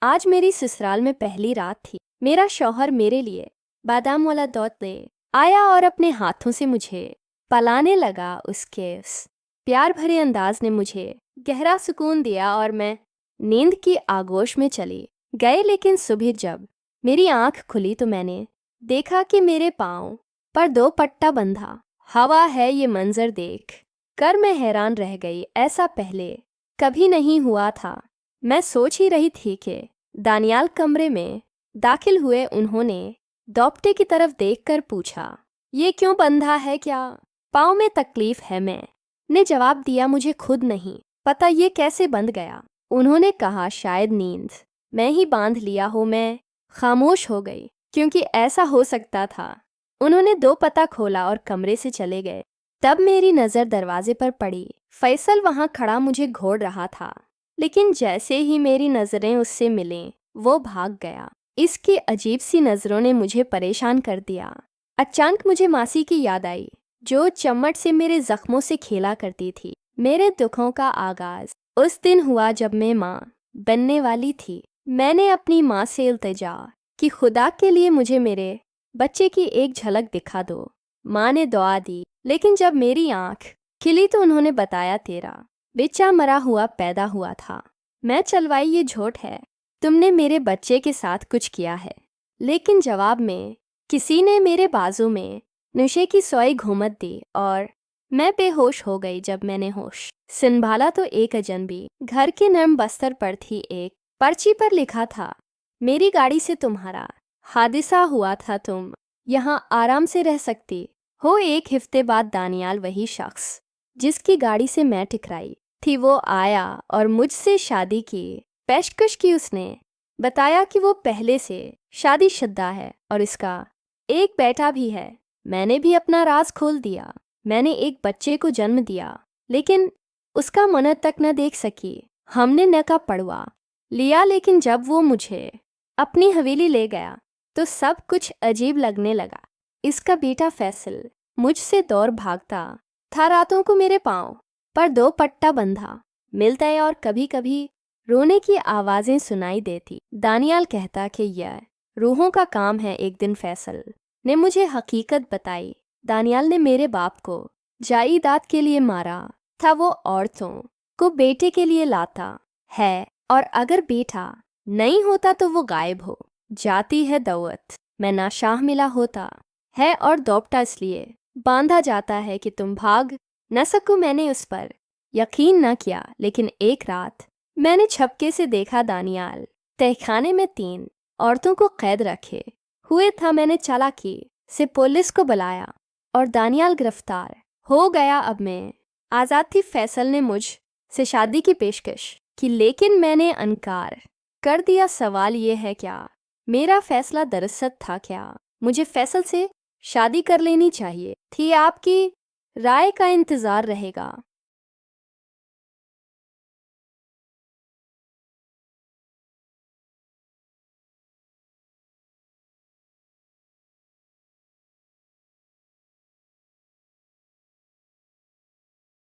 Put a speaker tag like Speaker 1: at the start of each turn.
Speaker 1: आज मेरी ससुराल में पहली रात थी। मेरा शौहर मेरे लिए बादाम वाला दूध ले आया और अपने हाथों से मुझे पलाने लगा। उसके उस प्यार भरे अंदाज ने मुझे गहरा सुकून दिया और मैं नींद की आगोश में चली गई। लेकिन सुबह जब मेरी आंख खुली तो मैंने देखा कि मेरे पाँव पर दो पट्टा बंधा हवा है। ये मंजर देख कर मैं हैरान रह गई। ऐसा पहले कभी नहीं हुआ था। मैं सोच ही रही थी कि दानियाल कमरे में दाखिल हुए। उन्होंने दोपटे की तरफ देखकर पूछा, ये क्यों बंधा है, क्या पाँव में तकलीफ है? मैंने जवाब दिया, मुझे खुद नहीं पता ये कैसे बंध गया। उन्होंने कहा, शायद नींद मैं ही बांध लिया हो। मैं खामोश हो गई क्योंकि ऐसा हो सकता था। उन्होंने दो पता खोला और कमरे से चले गए। तब मेरी नज़र दरवाजे पर पड़ी। फैसल वहां खड़ा मुझे घोड़ रहा था, लेकिन जैसे ही मेरी नज़रें उससे मिलीं वो भाग गया। इसकी अजीब सी नज़रों ने मुझे परेशान कर दिया। अचानक मुझे मासी की याद आई, जो चम्मच से मेरे जख्मों से खेला करती थी। मेरे दुखों का आगाज उस दिन हुआ जब मैं माँ बनने वाली थी। मैंने अपनी माँ से इल्तिजा कि खुदा के लिए मुझे मेरे बच्चे की एक झलक दिखा दो। माँ ने दुआ दी, लेकिन जब मेरी आंख खिली तो उन्होंने बताया, तेरा बच्चा मरा हुआ पैदा हुआ था। मैं चलवाई, ये झूठ है, तुमने मेरे बच्चे के साथ कुछ किया है। लेकिन जवाब में किसी ने मेरे बाजू में नशे की सोई घूमत दी और मैं बेहोश हो गई। जब मैंने होश संभाला तो एक अजनबी घर के नर्म बस्तर पर थी। एक पर्ची पर लिखा था, मेरी गाड़ी से तुम्हारा हादसा हुआ था, तुम यहाँ आराम से रह सकती हो। एक हफ्ते बाद दानियाल, वही शख्स जिसकी गाड़ी से मैं टकराई थी, वो आया और मुझसे शादी की पेशकश की। उसने बताया कि वो पहले से शादीशुदा है और इसका एक बेटा भी है। मैंने भी अपना राज खोल दिया। मैंने एक बच्चे को जन्म दिया, लेकिन उसका मनत तक न देख सकी। हमने नका पड़वा लिया, लेकिन जब वो मुझे अपनी हवेली ले गया तो सब कुछ अजीब लगने लगा। इसका बेटा फैसल मुझसे दौड़ भागता था। रातों को मेरे पाँव पर दो पट्टा बंधा मिलता है और कभी कभी रोने की आवाज़ें सुनाई देती। दानियाल कहता कि यह रूहों का काम है। एक दिन फैसल ने मुझे हकीकत बताई। दानियाल ने मेरे बाप को जायदाद के लिए मारा था। वो औरतों को बेटे के लिए लाता है और अगर बेटा नहीं होता तो वो गायब हो जाती है। दौलत मैं नाशाह मिला होता है और दोपटा इसलिए बांधा जाता है कि तुम भाग न सको। मैंने उस पर यकीन न किया, लेकिन एक रात मैंने छपके से देखा दानियाल तहखाने में 3 औरतों को कैद रखे हुए था। मैंने चालाकी से पुलिस को बुलाया और दानियाल गिरफ्तार हो गया। अब मैं आज़ाद थी। फैसल ने मुझ से शादी की पेशकश की, लेकिन मैंने इनकार कर दिया। सवाल ये है, क्या मेरा फैसला दरअसल था? क्या मुझे फैसल से शादी कर लेनी चाहिए थी? आपकी राय का इंतज़ार रहेगा।